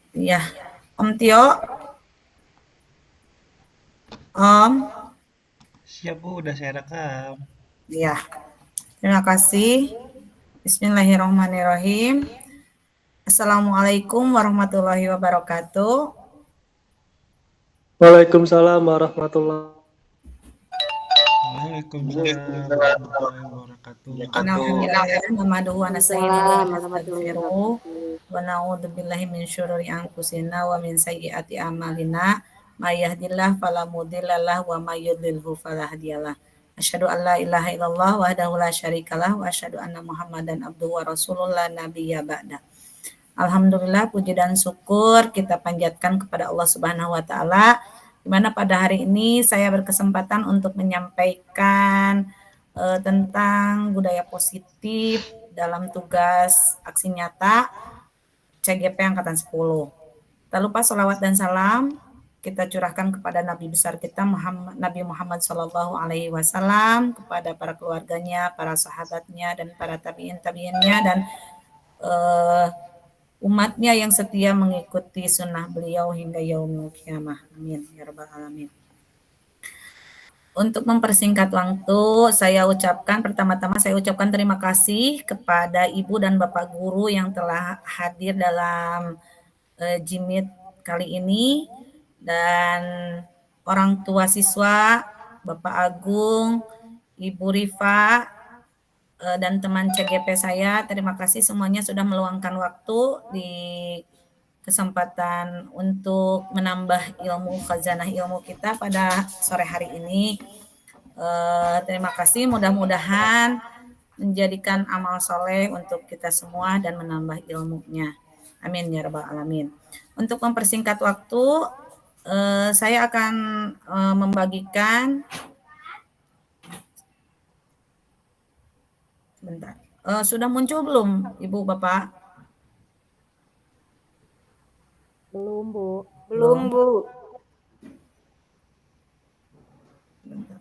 Iya, Om Tio, Om. Siap Bu, udah saya rekam. Iya, terima kasih. Bismillahirrahmanirrahim. Assalamualaikum warahmatullahi wabarakatuh. Waalaikumsalam warahmatullahi Waalaikumsalam warahmatullahi wabarakatuh. Alhamdulillah, nahmaduhu wa nasta'inuhu wa warahmatullahi nastaghfiruh wabarakatuh. wa na'udzubillahi min syururi anfusina wa min sayyiati a'malina. May yahdihillahu fala mudhillalah wa may yudlilhu fala hadiyalah. Asyhadu an la ilaha illallah wahdahu la syarikalah wa asyhadu anna Muhammadan abduhu wa rasulullah nabiyya ba'da. Alhamdulillah, puji dan syukur kita panjatkan kepada Allah Subhanahu wa taala, di mana pada hari ini saya berkesempatan untuk menyampaikan tentang budaya positif dalam tugas aksi nyata CGP Angkatan 10. Tak lupa salawat dan salam kita curahkan kepada Nabi besar kita Nabi Muhammad Shallallahu Alaihi Wasallam, kepada para keluarganya, para sahabatnya, dan para tabiin-tabiinnya, dan umatnya yang setia mengikuti sunnah beliau hingga yaumul kiamah. Amin ya rabbal alamin. Untuk mempersingkat waktu, pertama-tama saya ucapkan terima kasih kepada Ibu dan Bapak Guru yang telah hadir dalam Jimit kali ini, dan orang tua siswa, Bapak Agung, Ibu Rifa, dan teman CGP saya, terima kasih semuanya sudah meluangkan waktu di kesempatan untuk menambah ilmu, khazanah ilmu kita pada sore hari ini. Terima kasih, mudah-mudahan menjadikan amal soleh untuk kita semua dan menambah ilmunya. Amin ya rabbal alamin. Untuk mempersingkat waktu, saya akan membagikan sebentar. Sudah muncul belum Ibu Bapak? Belum, Bu. Belum, Bu. Bentar.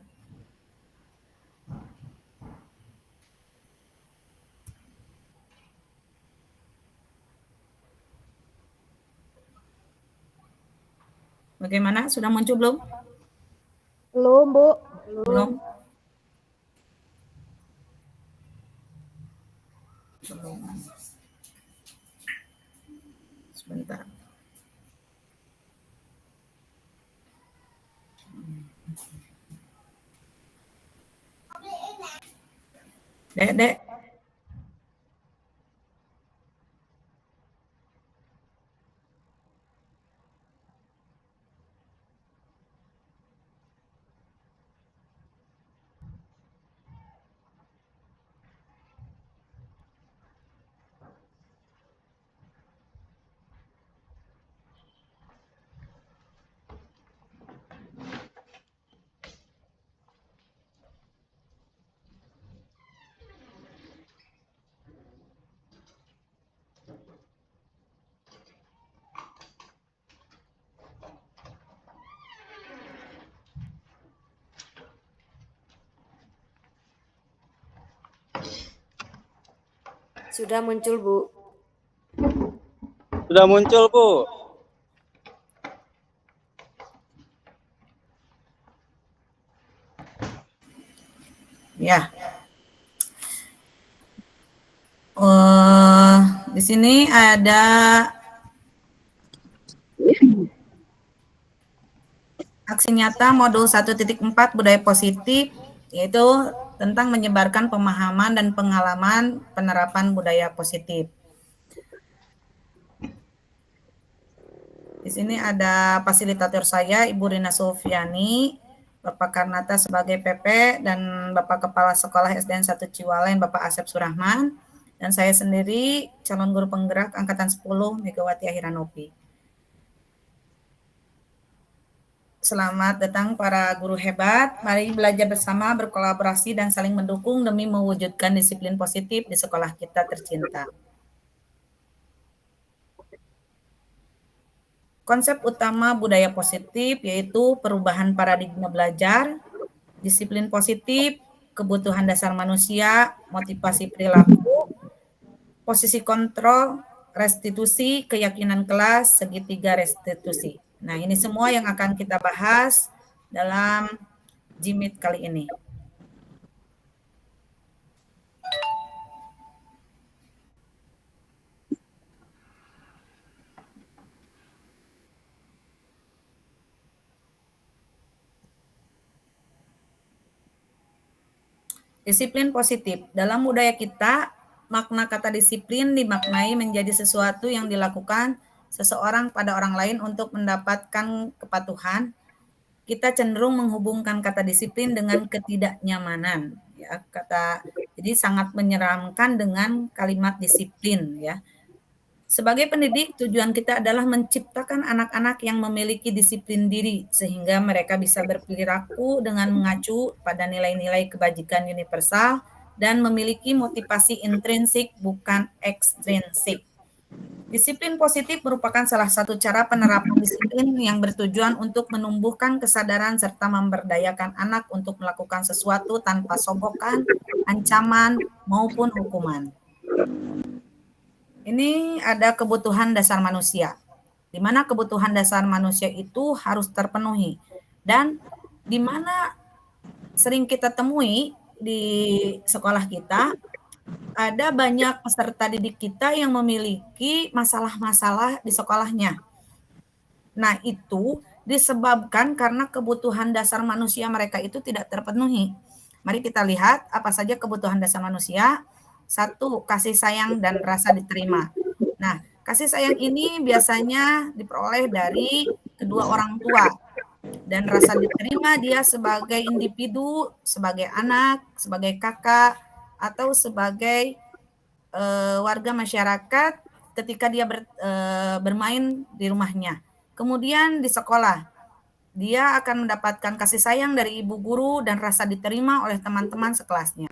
Bagaimana? Sudah muncul belum? Belum, Bu. Belum. Belum. Sebentar. Dek. Sudah muncul, Bu. Sudah muncul, Bu. Ya. Di sini ada aksi nyata modul 1.4 budaya positif, yaitu tentang menyebarkan pemahaman dan pengalaman penerapan budaya positif. Di sini ada fasilitator saya, Ibu Rina Sofiani, Bapak Karnata sebagai PP, dan Bapak Kepala Sekolah SDN 1 Ciwalen, Bapak Asep Surahman, dan saya sendiri, calon guru penggerak Angkatan 10, Megawati Ahiranopi. Selamat datang para guru hebat, mari belajar bersama, berkolaborasi, dan saling mendukung demi mewujudkan disiplin positif di sekolah kita tercinta. Konsep utama budaya positif yaitu perubahan paradigma belajar, disiplin positif, kebutuhan dasar manusia, motivasi perilaku, posisi kontrol, restitusi, keyakinan kelas, segitiga restitusi. Nah, ini semua yang akan kita bahas dalam JIMIT kali ini. Disiplin positif. Dalam budaya kita, makna kata disiplin dimaknai menjadi sesuatu yang dilakukan seseorang pada orang lain untuk mendapatkan kepatuhan. Kita cenderung menghubungkan kata disiplin dengan ketidaknyamanan, ya. Jadi sangat menyeramkan dengan kalimat disiplin, ya. Sebagai pendidik, tujuan kita adalah menciptakan anak-anak yang memiliki disiplin diri sehingga mereka bisa berperilaku dengan mengacu pada nilai-nilai kebajikan universal dan memiliki motivasi intrinsik bukan ekstrinsik. Disiplin positif merupakan salah satu cara penerapan disiplin yang bertujuan untuk menumbuhkan kesadaran serta memberdayakan anak untuk melakukan sesuatu tanpa sogokan, ancaman, maupun hukuman. Ini ada kebutuhan dasar manusia, di mana kebutuhan dasar manusia itu harus terpenuhi. Dan di mana sering kita temui di sekolah kita, ada banyak peserta didik kita yang memiliki masalah-masalah di sekolahnya. Nah, itu disebabkan karena kebutuhan dasar manusia mereka itu tidak terpenuhi. Mari kita lihat apa saja kebutuhan dasar manusia. 1, kasih sayang dan rasa diterima. Nah, kasih sayang ini biasanya diperoleh dari kedua orang tua. Dan rasa diterima dia sebagai individu, sebagai anak, sebagai kakak, atau sebagai warga masyarakat ketika dia bermain di rumahnya. Kemudian di sekolah, dia akan mendapatkan kasih sayang dari ibu guru dan rasa diterima oleh teman-teman sekelasnya.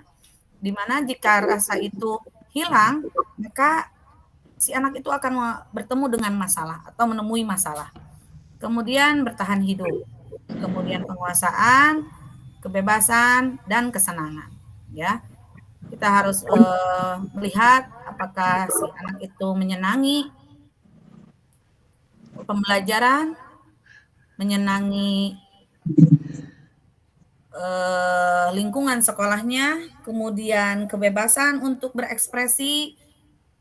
Di mana jika rasa itu hilang, maka si anak itu akan bertemu dengan masalah atau menemui masalah. Kemudian bertahan hidup. Kemudian penguasaan, kebebasan, dan kesenangan. Ya, kita harus melihat apakah si anak itu menyenangi pembelajaran, menyenangi lingkungan sekolahnya, kemudian kebebasan untuk berekspresi,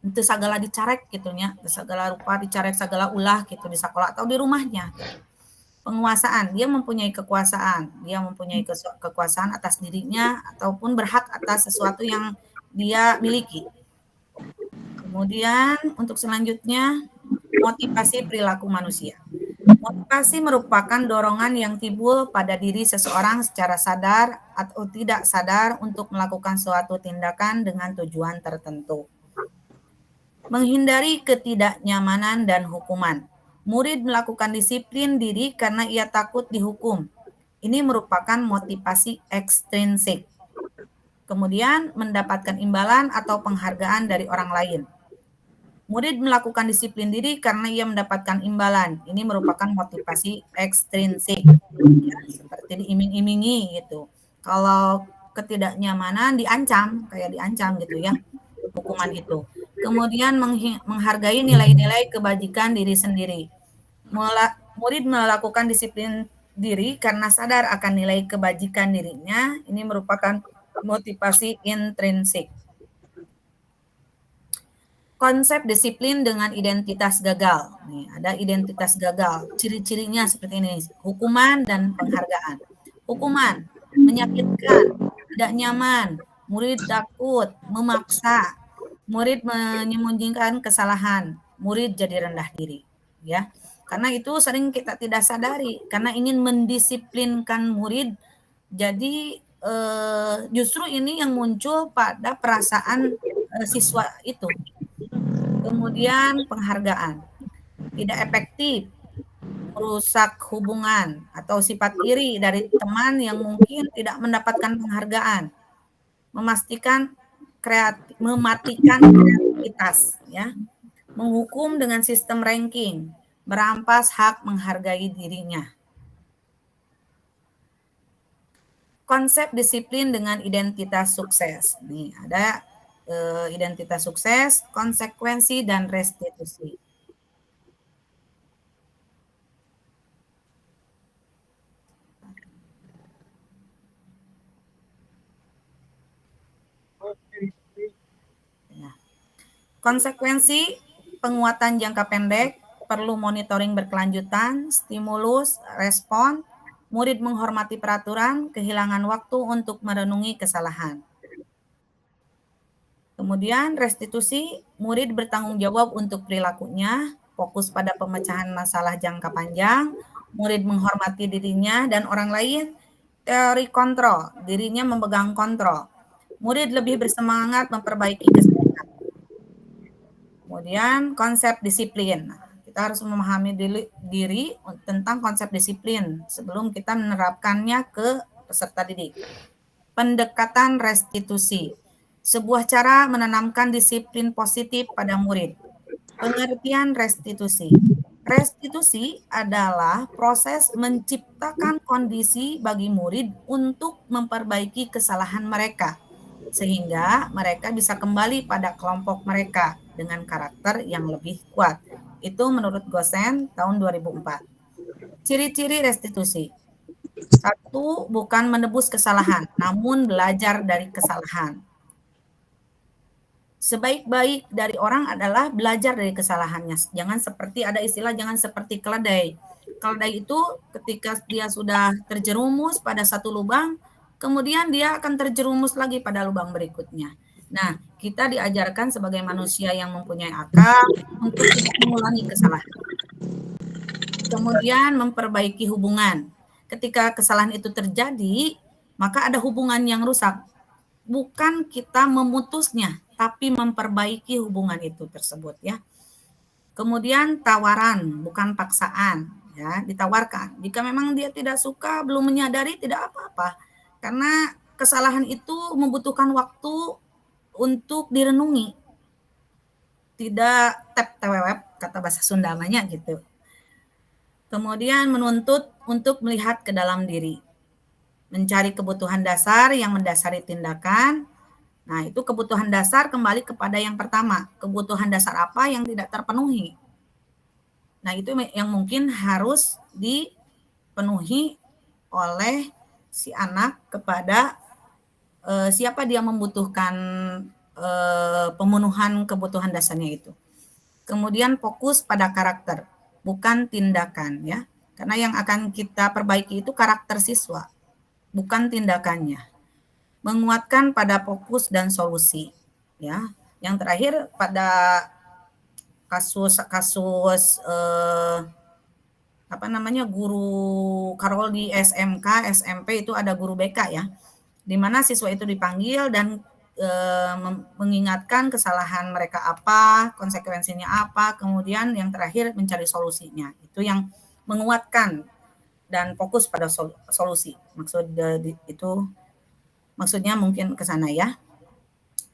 itu segala dicarek gitunya, segala rupa dicarek, segala ulah gitu di sekolah atau di rumahnya. Penguasaan, dia mempunyai kekuasaan, dia mempunyai kekuasaan atas dirinya ataupun berhak atas sesuatu yang dia miliki. Kemudian untuk selanjutnya, motivasi perilaku manusia. Motivasi merupakan dorongan yang timbul pada diri seseorang secara sadar atau tidak sadar untuk melakukan suatu tindakan dengan tujuan tertentu. Menghindari ketidaknyamanan dan hukuman. Murid melakukan disiplin diri karena ia takut dihukum. Ini merupakan motivasi ekstrinsik. Kemudian mendapatkan imbalan atau penghargaan dari orang lain. Murid melakukan disiplin diri karena ia mendapatkan imbalan. Ini merupakan motivasi ekstrinsik, ya, seperti diiming-imingi gitu. Kalau ketidaknyamanan diancam, kayak diancam gitu ya, hukuman itu. Kemudian menghargai nilai-nilai kebajikan diri sendiri. Murid melakukan disiplin diri karena sadar akan nilai kebajikan dirinya. Ini merupakan motivasi intrinsik. Konsep disiplin dengan identitas gagal. Nih, ada identitas gagal. Ciri-cirinya seperti ini. Hukuman dan penghargaan. Hukuman, menyakitkan, tidak nyaman, murid takut, memaksa, murid menyembunyikan kesalahan, murid jadi rendah diri. Ya, karena itu sering kita tidak sadari. Karena ingin mendisiplinkan murid, jadi justru ini yang muncul pada perasaan siswa itu. Kemudian penghargaan, tidak efektif, merusak hubungan atau sifat iri dari teman yang mungkin tidak mendapatkan penghargaan, mematikan kreativitas, ya, menghukum dengan sistem ranking, merampas hak menghargai dirinya. Konsep disiplin dengan identitas sukses. Nih ada identitas sukses, konsekuensi, dan restitusi. Ya. Konsekuensi penguatan jangka pendek, perlu monitoring berkelanjutan, stimulus, respon, murid menghormati peraturan, kehilangan waktu untuk merenungi kesalahan. Kemudian restitusi, murid bertanggung jawab untuk perilakunya, fokus pada pemecahan masalah jangka panjang, murid menghormati dirinya dan orang lain, teori kontrol, dirinya memegang kontrol. Murid lebih bersemangat memperbaiki kesalahan. Kemudian konsep disiplin. Kita harus memahami diri tentang konsep disiplin sebelum kita menerapkannya ke peserta didik. Pendekatan restitusi. Sebuah cara menanamkan disiplin positif pada murid. Pengertian restitusi. Restitusi adalah proses menciptakan kondisi bagi murid untuk memperbaiki kesalahan mereka, sehingga mereka bisa kembali pada kelompok mereka dengan karakter yang lebih kuat. Itu menurut Gosen tahun 2004. Ciri-ciri restitusi. 1, bukan menebus kesalahan, namun belajar dari kesalahan. Sebaik-baik dari orang adalah belajar dari kesalahannya. Jangan seperti, ada istilah jangan seperti keledai. Keledai itu ketika dia sudah terjerumus pada satu lubang, kemudian dia akan terjerumus lagi pada lubang berikutnya. Nah, kita diajarkan sebagai manusia yang mempunyai akal untuk tidak mengulangi kesalahan. Kemudian memperbaiki hubungan. Ketika kesalahan itu terjadi, maka ada hubungan yang rusak. Bukan kita memutusnya, tapi memperbaiki hubungan itu tersebut ya. Kemudian tawaran, bukan paksaan ya, ditawarkan. Jika memang dia tidak suka, belum menyadari, tidak apa-apa. Karena kesalahan itu membutuhkan waktu untuk direnungi. Tidak tep-tewep, kata bahasa Sundamanya gitu. Kemudian menuntut untuk melihat ke dalam diri. Mencari kebutuhan dasar yang mendasari tindakan. Nah, itu kebutuhan dasar kembali kepada yang pertama. Kebutuhan dasar apa yang tidak terpenuhi? Nah, itu yang mungkin harus dipenuhi oleh si anak kepada siapa dia membutuhkan pemenuhan kebutuhan dasarnya itu. Kemudian fokus pada karakter, bukan tindakan ya. Karena yang akan kita perbaiki itu karakter siswa, bukan tindakannya. Menguatkan pada fokus dan solusi ya. Yang terakhir pada kasus guru Karol di SMK, SMP itu ada guru BK ya, di mana siswa itu dipanggil dan mengingatkan kesalahan mereka apa, konsekuensinya apa, kemudian yang terakhir mencari solusinya. Itu yang menguatkan dan fokus pada solusi. Maksudnya mungkin ke sana ya.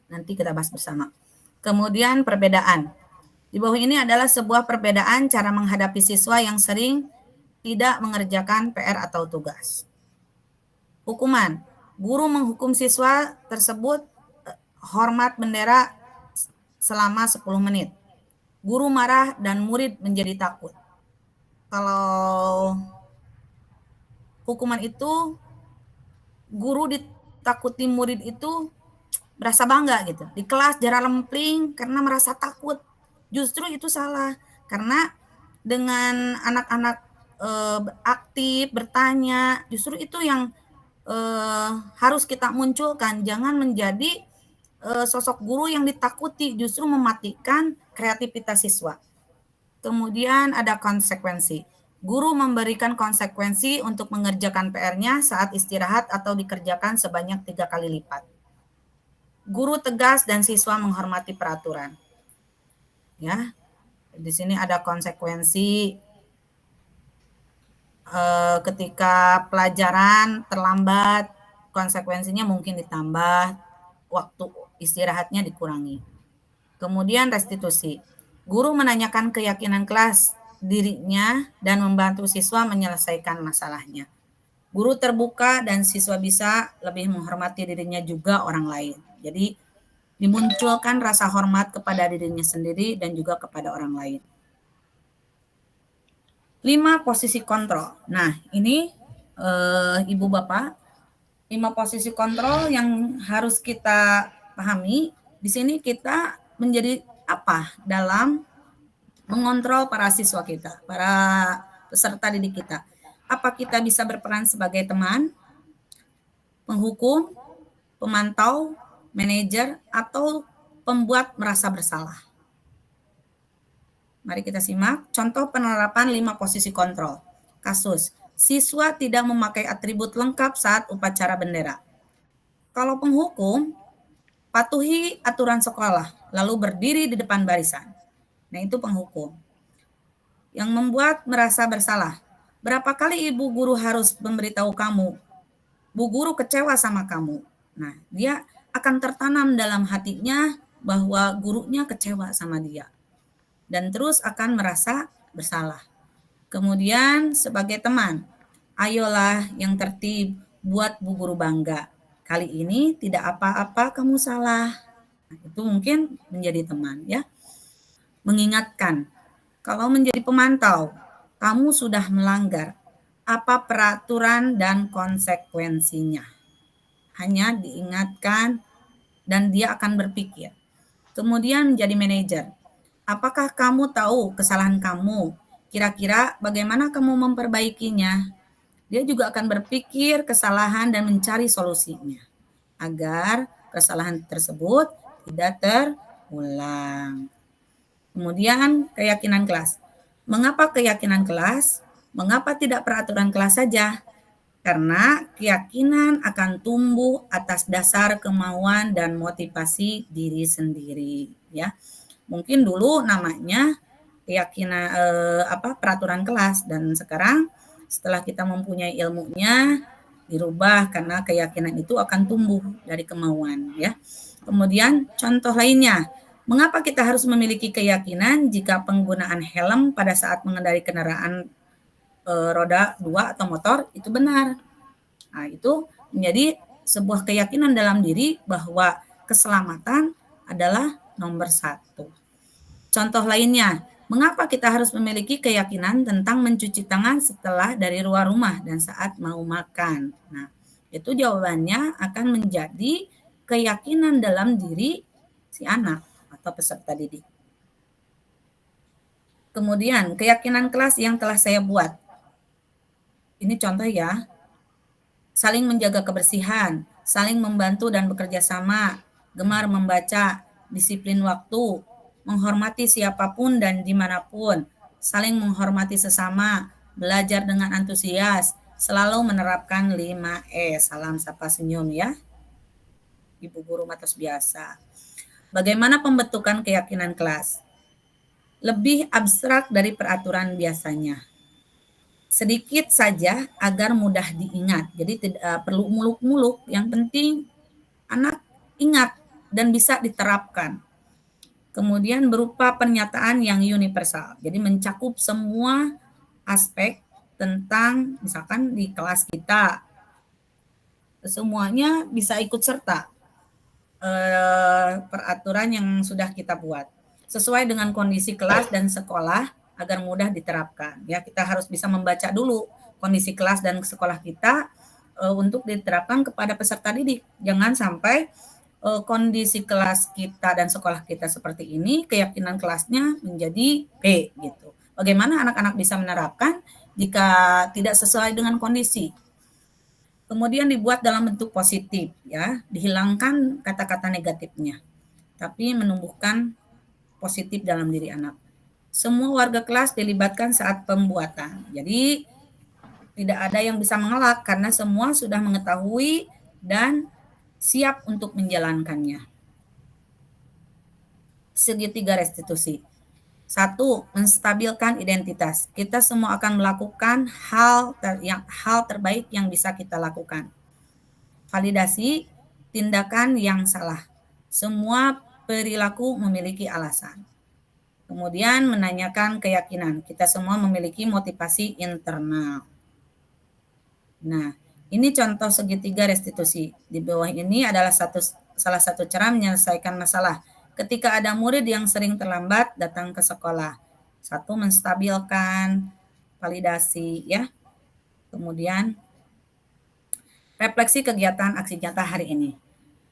Nanti kita bahas bersama. Kemudian perbedaan. Di bawah ini adalah sebuah perbedaan cara menghadapi siswa yang sering tidak mengerjakan PR atau tugas. Hukuman. Guru menghukum siswa tersebut hormat bendera selama 10 menit. Guru marah dan murid menjadi takut. Kalau hukuman itu, guru ditakuti murid itu berasa bangga gitu. Di kelas jarang lempling karena merasa takut. Justru itu salah. Karena dengan anak-anak aktif, bertanya, justru itu yang harus kita munculkan. Jangan menjadi sosok guru yang ditakuti, justru mematikan kreativitas siswa. Kemudian ada konsekuensi. Guru memberikan konsekuensi untuk mengerjakan PR-nya saat istirahat atau dikerjakan sebanyak 3 kali lipat. Guru tegas dan siswa menghormati peraturan. Ya, di sini ada konsekuensi ketika pelajaran terlambat, konsekuensinya mungkin ditambah, waktu istirahatnya dikurangi. Kemudian restitusi. Guru menanyakan keyakinan kelas dirinya dan membantu siswa menyelesaikan masalahnya. Guru terbuka dan siswa bisa lebih menghormati dirinya juga orang lain. Jadi dimunculkan rasa hormat kepada dirinya sendiri dan juga kepada orang lain. 5 posisi kontrol. Nah, ini Ibu Bapak, 5 posisi kontrol yang harus kita pahami. Di sini kita menjadi apa dalam mengontrol para siswa kita, para peserta didik kita. Apa kita bisa berperan sebagai teman, penghukum, pemantau, manajer, atau pembuat merasa bersalah? Mari kita simak contoh penerapan 5 posisi kontrol. Kasus, siswa tidak memakai atribut lengkap saat upacara bendera. Kalau penghukum, patuhi aturan sekolah, lalu berdiri di depan barisan. Nah, itu penghukum. Yang membuat merasa bersalah. Berapa kali ibu guru harus memberitahu kamu? Bu guru kecewa sama kamu. Nah, dia akan tertanam dalam hatinya bahwa gurunya kecewa sama dia. Dan terus akan merasa bersalah. Kemudian sebagai teman, ayolah yang tertib, buat Bu Guru bangga. Kali ini tidak apa-apa kamu salah. Nah, itu mungkin menjadi teman ya. Mengingatkan, kalau menjadi pemantau, kamu sudah melanggar. Apa peraturan dan konsekuensinya? Hanya diingatkan dan dia akan berpikir. Kemudian menjadi manajer. Apakah kamu tahu kesalahan kamu? Kira-kira bagaimana kamu memperbaikinya? Dia juga akan berpikir kesalahan dan mencari solusinya agar kesalahan tersebut tidak terulang. Kemudian keyakinan kelas. Mengapa keyakinan kelas? Mengapa tidak peraturan kelas saja? Karena keyakinan akan tumbuh atas dasar kemauan dan motivasi diri sendiri, ya. Mungkin dulu namanya keyakinan peraturan kelas, dan sekarang setelah kita mempunyai ilmunya dirubah karena keyakinan itu akan tumbuh dari kemauan ya. Kemudian contoh lainnya, mengapa kita harus memiliki keyakinan jika penggunaan helm pada saat mengendarai kendaraan roda 2 atau motor itu benar. Nah, itu menjadi sebuah keyakinan dalam diri bahwa keselamatan adalah nomor 1. Contoh lainnya, mengapa kita harus memiliki keyakinan tentang mencuci tangan setelah dari luar rumah dan saat mau makan? Nah, itu jawabannya akan menjadi keyakinan dalam diri si anak atau peserta didik. Kemudian, keyakinan kelas yang telah saya buat. Ini contoh ya, saling menjaga kebersihan, saling membantu dan bekerja sama, gemar membaca, disiplin waktu, menghormati siapapun dan dimanapun, saling menghormati sesama, belajar dengan antusias, selalu menerapkan 5E, salam sapa senyum ya, Ibu Guru Matos biasa. Bagaimana pembentukan keyakinan kelas? Lebih abstrak dari peraturan biasanya. Sedikit saja agar mudah diingat. Jadi tidak perlu muluk-muluk, yang penting anak ingat dan bisa diterapkan. Kemudian berupa pernyataan yang universal. Jadi mencakup semua aspek tentang misalkan di kelas kita. Semuanya bisa ikut serta peraturan yang sudah kita buat. Sesuai dengan kondisi kelas dan sekolah agar mudah diterapkan. Ya, kita harus bisa membaca dulu kondisi kelas dan sekolah kita untuk diterapkan kepada peserta didik. Jangan sampai kondisi kelas kita dan sekolah kita seperti ini, keyakinan kelasnya menjadi B gitu. Bagaimana anak-anak bisa menerapkan jika tidak sesuai dengan kondisi? Kemudian dibuat dalam bentuk positif ya, dihilangkan kata-kata negatifnya, tapi menumbuhkan positif dalam diri anak. Semua warga kelas dilibatkan saat pembuatan. Jadi tidak ada yang bisa mengelak karena semua sudah mengetahui dan siap untuk menjalankannya. Segitiga restitusi. 1. Menstabilkan identitas. Kita semua akan melakukan hal terbaik yang bisa kita lakukan. Validasi tindakan yang salah. Semua perilaku memiliki alasan. Kemudian menanyakan keyakinan. Kita semua memiliki motivasi internal. Nah, Ini contoh segitiga restitusi. Di bawah ini adalah salah satu cara menyelesaikan masalah. Ketika ada murid yang sering terlambat datang ke sekolah. Satu, menstabilkan validasi ya. Kemudian refleksi kegiatan aksi nyata hari ini.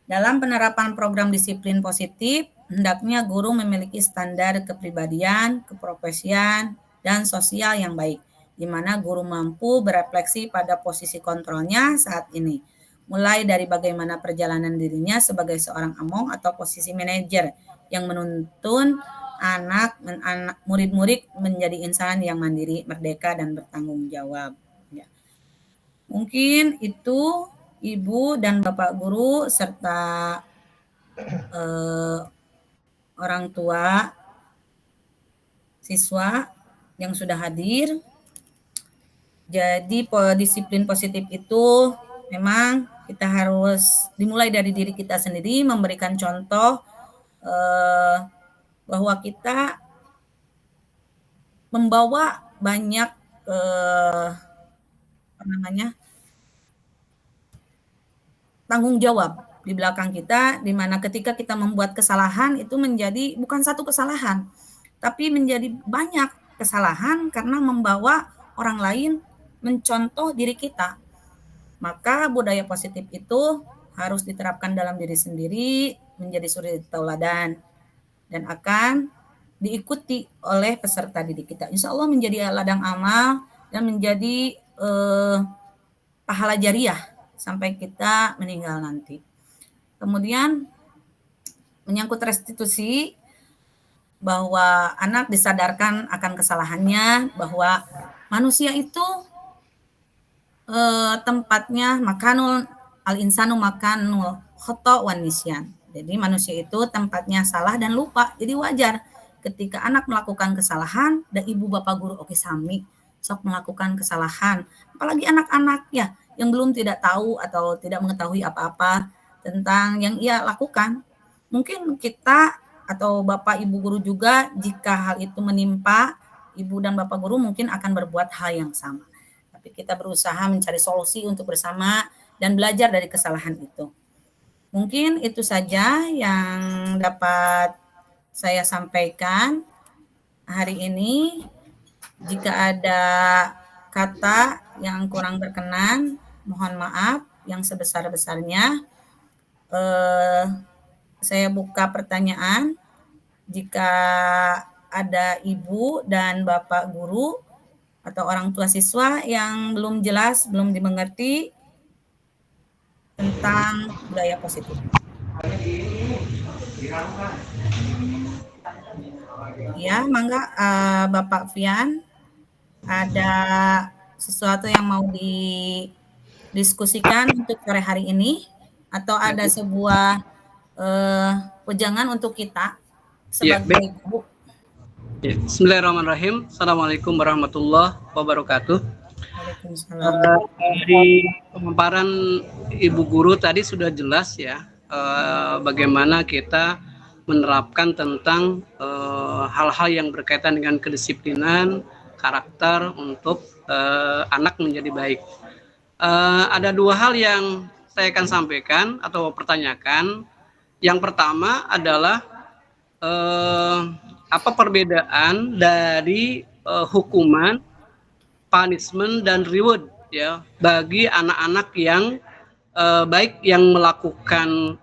Dalam penerapan program disiplin positif, hendaknya guru memiliki standar kepribadian, keprofesian, dan sosial yang baik, di mana guru mampu berefleksi pada posisi kontrolnya saat ini, mulai dari bagaimana perjalanan dirinya sebagai seorang among atau posisi manajer yang menuntun murid-murid menjadi insan yang mandiri, merdeka, dan bertanggung jawab. Ya. Mungkin itu Ibu dan Bapak Guru serta orang tua siswa yang sudah hadir. Jadi disiplin positif itu memang kita harus dimulai dari diri kita sendiri, memberikan contoh bahwa kita membawa banyak tanggung jawab di belakang kita, di mana ketika kita membuat kesalahan itu menjadi bukan satu kesalahan, tapi menjadi banyak kesalahan karena membawa orang lain mencontoh diri kita. Maka budaya positif itu harus diterapkan dalam diri sendiri, menjadi suri tauladan, dan akan diikuti oleh peserta didik kita. Insya Allah menjadi ladang amal dan menjadi pahala jariah sampai kita meninggal nanti. Kemudian menyangkut restitusi, bahwa anak disadarkan akan kesalahannya, bahwa manusia itu tempatnya makanul al-insanu makanul khoto wan nisyan. Jadi manusia itu tempatnya salah dan lupa. Jadi wajar ketika anak melakukan kesalahan dan ibu bapak guru oke sami sok melakukan kesalahan. Apalagi anak-anak ya yang belum tidak tahu atau tidak mengetahui apa-apa tentang yang ia lakukan. Mungkin kita atau bapak ibu guru juga jika hal itu menimpa ibu dan bapak guru mungkin akan berbuat hal yang sama. Tapi kita berusaha mencari solusi untuk bersama dan belajar dari kesalahan itu. Mungkin itu saja yang dapat saya sampaikan hari ini. Jika ada kata yang kurang berkenan, mohon maaf yang sebesar-besarnya. Saya buka pertanyaan. Jika ada ibu dan bapak guru atau orang tua siswa yang belum jelas, belum dimengerti tentang budaya positif. Ya, mangga Bapak Fian, ada sesuatu yang mau didiskusikan untuk sore hari ini atau ada sebuah wejangan untuk kita sebagai ibu? Ya. Bismillahirrahmanirrahim. Assalamualaikum warahmatullahi wabarakatuh. Dari pemaparan Ibu Guru tadi sudah jelas ya bagaimana kita menerapkan tentang hal-hal yang berkaitan dengan kedisiplinan, karakter untuk anak menjadi baik. Ada dua hal yang saya akan sampaikan atau pertanyakan. Yang pertama adalah apa perbedaan dari hukuman, punishment dan reward ya bagi anak-anak yang baik yang melakukan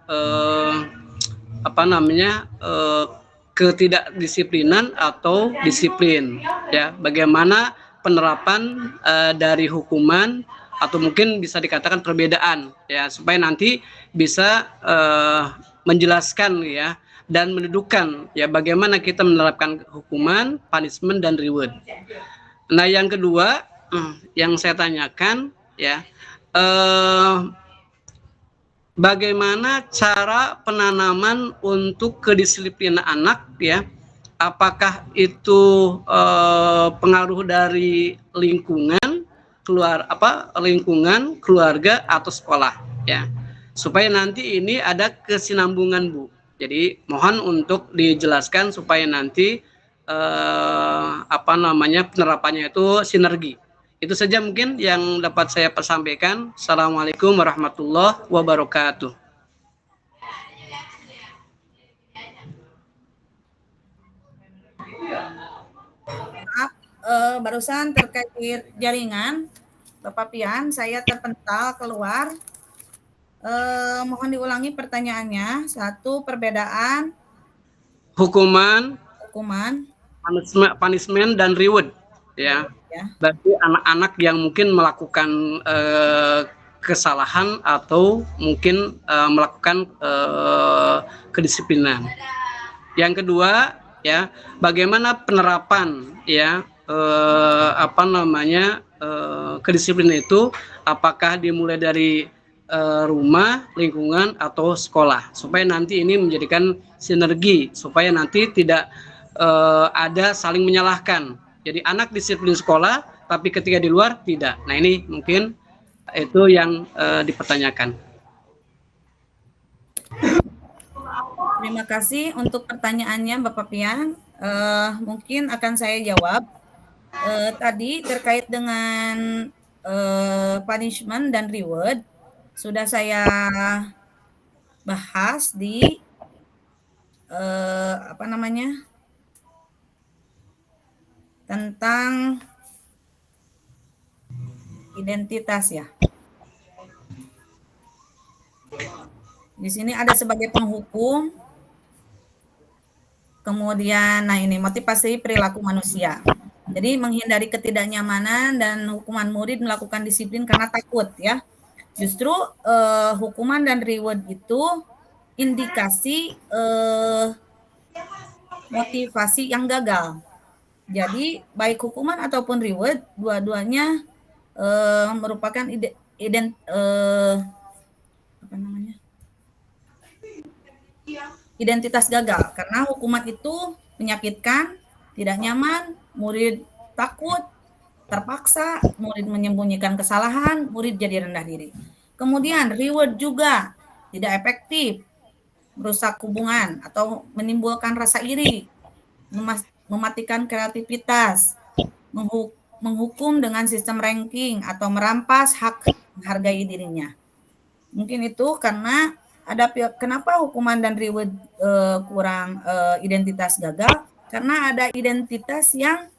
ketidakdisiplinan atau disiplin ya, bagaimana penerapan dari hukuman atau mungkin bisa dikatakan perbedaan ya, supaya nanti bisa menjelaskan ya dan mendudukan ya bagaimana kita menerapkan hukuman, punishment dan reward. Nah, yang kedua yang saya tanyakan ya, bagaimana cara penanaman untuk kedisiplinan anak ya? Apakah itu pengaruh dari lingkungan, lingkungan, keluarga atau sekolah ya? Supaya nanti ini ada kesinambungan, Bu. Jadi mohon untuk dijelaskan supaya nanti penerapannya itu sinergi. Itu saja mungkin yang dapat saya sampaikan. Assalamualaikum warahmatullahi wabarakatuh. Maaf, barusan terkait jaringan, Bapak Pian, saya terpental keluar. Mohon diulangi pertanyaannya. Satu, perbedaan Hukuman, hukuman. punishment dan reward, ya. Bagi anak-anak yang mungkin melakukan kesalahan atau mungkin melakukan kedisiplinan. Yang kedua, ya, bagaimana penerapan, ya, kedisiplinan itu, apakah dimulai dari rumah, lingkungan, atau sekolah, supaya nanti ini menjadikan sinergi, supaya nanti tidak ada saling menyalahkan. Jadi anak disiplin sekolah, tapi ketika di luar tidak. Nah, ini mungkin itu yang dipertanyakan. Terima kasih untuk pertanyaannya Bapak Pian. Mungkin akan saya jawab. Tadi terkait dengan punishment dan reward, sudah saya bahas di tentang identitas, ya. Di sini ada sebagai penghukum, kemudian, nah ini motivasi perilaku manusia. Jadi menghindari ketidaknyamanan dan hukuman murid melakukan disiplin karena takut, ya. Justru hukuman dan reward itu indikasi motivasi yang gagal. Jadi baik hukuman ataupun reward, dua-duanya merupakan identitas gagal, karena hukuman itu menyakitkan, tidak nyaman, murid takut, terpaksa, murid menyembunyikan kesalahan, murid jadi rendah diri. Kemudian reward juga tidak efektif, merusak hubungan atau menimbulkan rasa iri, mematikan kreativitas, menghukum dengan sistem ranking atau merampas hak menghargai dirinya. Mungkin itu karena kenapa hukuman dan reward kurang identitas gagal, karena ada identitas yang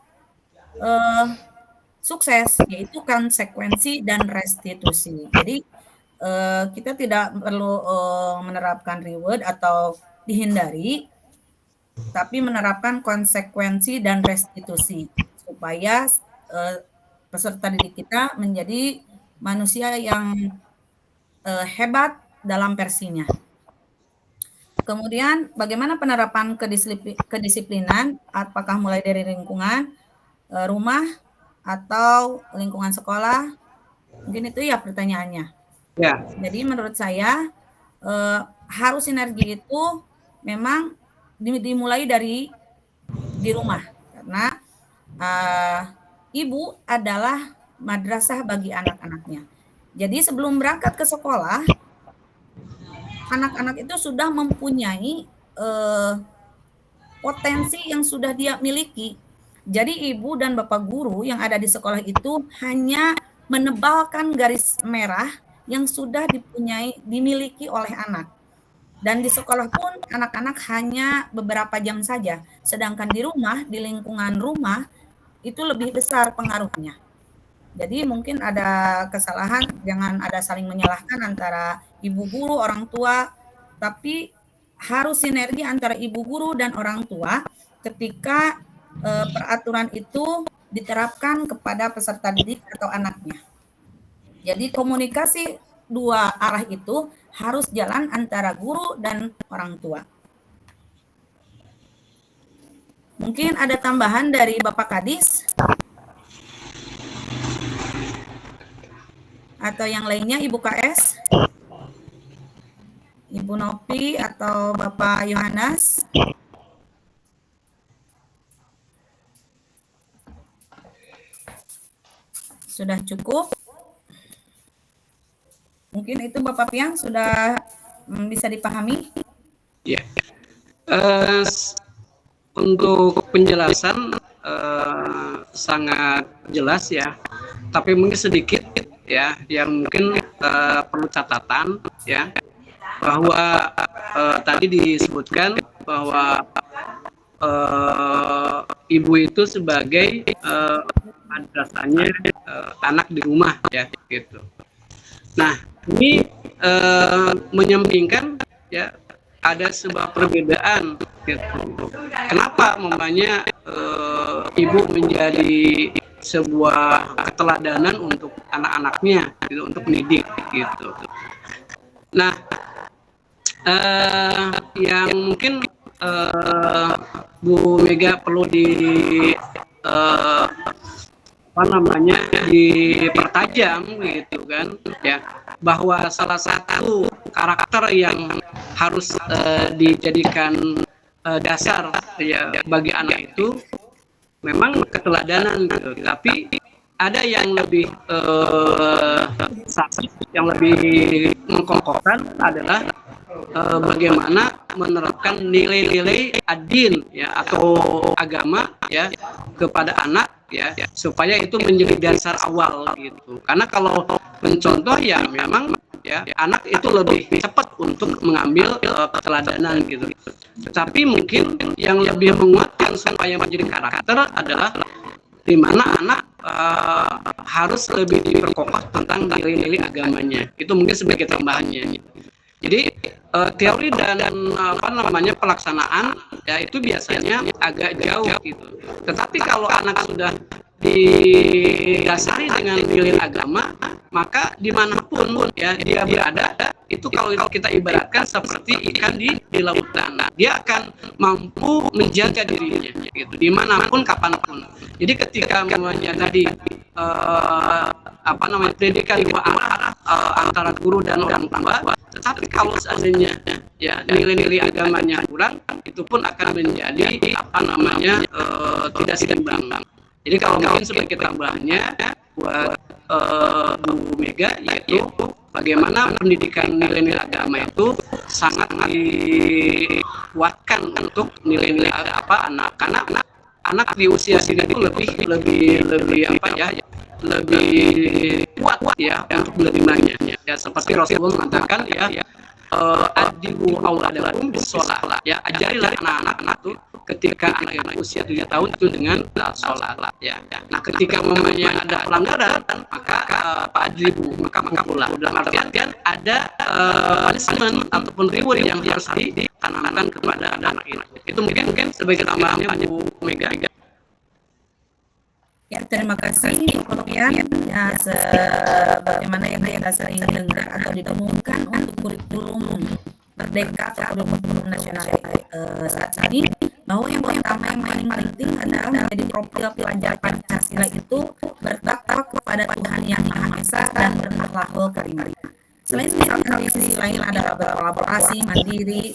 sukses, yaitu konsekuensi dan restitusi. Jadi kita tidak perlu menerapkan reward atau dihindari, tapi menerapkan konsekuensi dan restitusi supaya peserta didik kita menjadi manusia yang hebat dalam versinya. Kemudian bagaimana penerapan kedisiplinan, apakah mulai dari lingkungan, rumah, atau lingkungan sekolah? Mungkin itu ya pertanyaannya. Ya. Jadi menurut saya harus sinergi itu memang dimulai dari di rumah, karena ibu adalah madrasah bagi anak-anaknya. Jadi sebelum berangkat ke sekolah, anak-anak itu sudah mempunyai potensi yang sudah dia miliki. Jadi ibu dan bapak guru yang ada di sekolah itu hanya menebalkan garis merah yang sudah dimiliki oleh anak. Dan di sekolah pun anak-anak hanya beberapa jam saja, sedangkan di rumah, di lingkungan rumah, itu lebih besar pengaruhnya. Jadi mungkin ada kesalahan, jangan ada saling menyalahkan antara ibu guru, orang tua, tapi harus sinergi antara ibu guru dan orang tua ketika peraturan itu diterapkan kepada peserta didik atau anaknya. Jadi komunikasi dua arah itu harus jalan antara guru dan orang tua. Mungkin ada tambahan dari Bapak Kadis atau yang lainnya, Ibu KS, Ibu Nopi atau Bapak Yohanes. Sudah cukup? Mungkin itu Bapak Piang sudah bisa dipahami? Ya. Untuk penjelasan sangat jelas, ya. tapi mungkin sedikit ya yang mungkin perlu catatan ya, bahwa tadi disebutkan bahwa ibu itu sebagai madrasahnya anak di rumah ya gitu. Nah ini menyampingkan ya ada sebuah perbedaan gitu. Kenapa mamanya ibu menjadi sebuah keteladanan untuk anak-anaknya gitu, untuk mendidik gitu. Nah yang mungkin Bu Mega perlu dipertajam gitu kan ya, bahwa salah satu karakter yang harus dijadikan dasar ya bagi anak itu memang keteladanan gitu. Tapi ada yang lebih yang lebih mengkokohkan adalah bagaimana menerapkan nilai-nilai ad-din ya atau agama ya kepada anak ya, supaya itu menjadi dasar awal gitu. Karena kalau mencontoh ya memang ya anak itu lebih cepat untuk mengambil keteladanan gitu. Tetapi mungkin yang lebih menguatkan supaya menjadi karakter adalah di mana anak harus lebih diperkokoh tentang nilai-nilai agamanya. Itu mungkin sebagai tambahannya. Jadi teori dan pelaksanaan ya itu biasanya agak jauh gitu. Tetapi kalau anak sudah didasari dengan nilai agama, maka dimanapun ya dia berada, itu kalau kita ibaratkan seperti ikan di lautan, dia akan mampu menjaga dirinya gitu dimanapun kapanpun. Jadi ketika namanya tadi pendidikan dua arah antara guru dan orang tua, tetapi kalau seandainya ya nilai-nilai agamanya kurang, itu pun akan menjadi tidak seimbang. Jadi kalau mungkin sebagai tambahannya buat Bu Mega, yaitu bagaimana pendidikan nilai-nilai agama itu sangat dikuatkan untuk nilai-nilai anak, karena anak di usia sini itu lebih kuat ya untuk menerimanya ya, seperti Rasulullah mengatakan ya adibu auladakum bisolah ya, ajarilah anak-anak itu ketika anak yang usia 7 tahun itu dengan sholat ya. Nah ketika mamanya ada pelanggaran, maka adibu, maka pulang. Dalam artian ada punishment ataupun reward yang harus ditanamkan kepada anak ini. Itu mungkin sebagai tambahannya Bu Mega. Ya, terima kasih Pak Pian. Ya, sebagaimana yang kita sering dengar atau didengungkan untuk kurikulum Merdeka atau kurikulum nasional saat ini, bahwa yang pertama yang paling penting adalah menjadi profil pelajar Pancasila itu bertakwa kepada Tuhan Yang Maha Esa dan berakhlakul karimah. Selain misalkan di sisi lain adalah berkolaborasi, mandiri,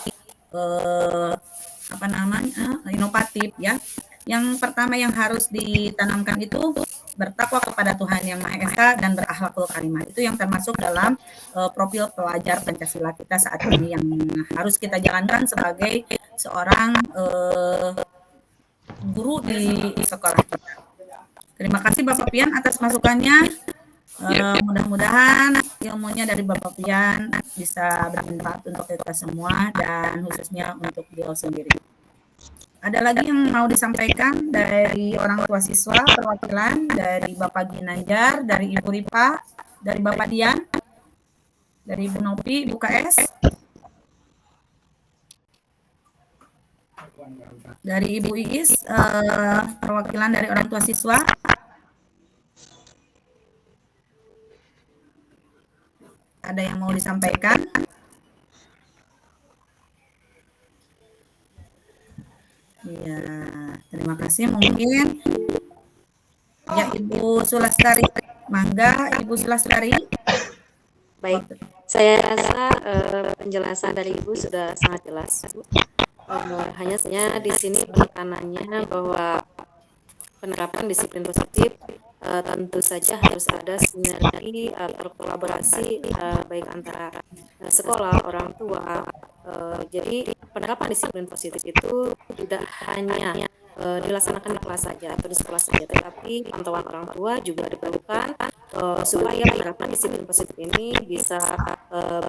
inovatif ya. Yang pertama yang harus ditanamkan itu bertakwa kepada Tuhan Yang Maha Esa dan berakhlakul karimah. Itu yang termasuk dalam profil pelajar Pancasila kita saat ini yang harus kita jalankan sebagai seorang guru di sekolah kita. Terima kasih Bapak Pian atas masukannya. Mudah-mudahan ilmunya dari Bapak Pian bisa bermanfaat untuk kita semua dan khususnya untuk beliau sendiri. Ada lagi yang mau disampaikan dari orang tua siswa, perwakilan dari Bapak Ginanjar, dari Ibu Ripa, dari Bapak Dian, dari Ibu Nopi, Ibu KS, dari Ibu Iis, perwakilan dari orang tua siswa. Ada yang mau disampaikan? Ya, terima kasih. Mungkin ya Ibu Sulastari, mangga Ibu Sulastari. Baik, saya rasa penjelasan dari Ibu sudah sangat jelas. Hanya saja di sini tekanannya bahwa penerapan disiplin positif tentu saja harus ada sinergi atau kolaborasi baik antara sekolah, orang tua. Jadi penerapan disiplin positif itu tidak hanya dilaksanakan di kelas saja atau di sekolah saja, tetapi pantauan orang tua juga diperlukan supaya penerapan disiplin positif ini bisa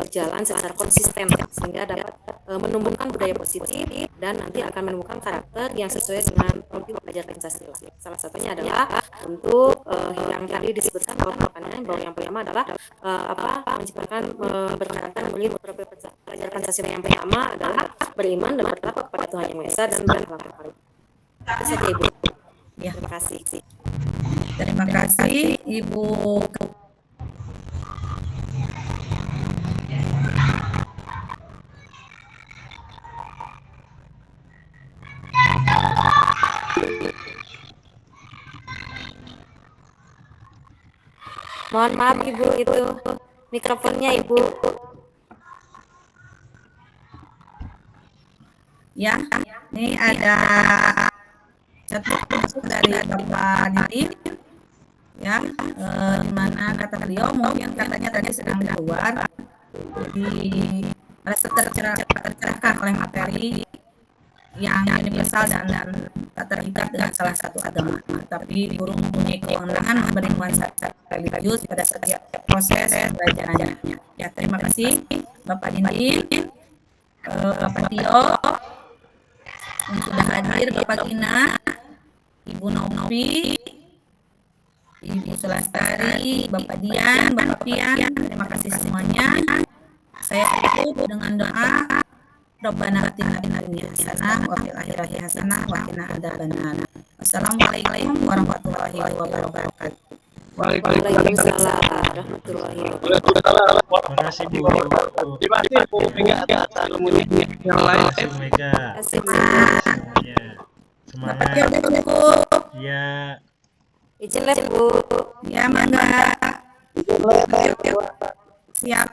berjalan secara konsisten sehingga dapat menumbuhkan budaya positif dan nanti akan menemukan karakter yang sesuai dengan politik belajar Pancasila. Salah satunya adalah untuk yang tadi disebutkan bahwa yang pertama adalah menciptakan berkarakter memilih belajar Pancasila. Yang pertama adalah beriman dan bertakwa kepada Tuhan Yang Maha Esa dan berakhlak baik. Itu saja Ibu. Ya, Terima kasih. terima kasih Ibu. Mohon maaf Ibu, itu mikrofonnya Ibu. Ya, ini ada satu masuk dari Bapak Didi, ya, di mana kata beliau mungkin katanya tadi sedang di luar, jadi merasa tercerahkan oleh materi yang universal dan tak terikat dengan salah satu agama, tapi guru mempunyai kewenangan memberi nuansa religius pada setiap proses belajarannya. Ya, terima kasih Bapak Dindin, Bapak Tio, yang sudah hadir, Bapak Gina, Ibu Novi, Ibu Sulastari, Bapak Dian, Bapak Pian, terima kasih semuanya. Saya tutup dengan doa. Rabbana atina fid dunya hasanah wa fil akhirati hasanah wa qina adzabannar. Wassalamualaikum warahmatullahi wabarakatuh. Waalaikumsalam warahmatullahi wabarakatuh. Terima kasih Bu. Terima kasih Bu Mega atas kemudian yang lain. Terima kasih Bu Mega. Terima kasih Bu. Semuanya. Bapak Tio, Semangat. Bu. Ya. Izin les Bu. Ya, mangga. Siap.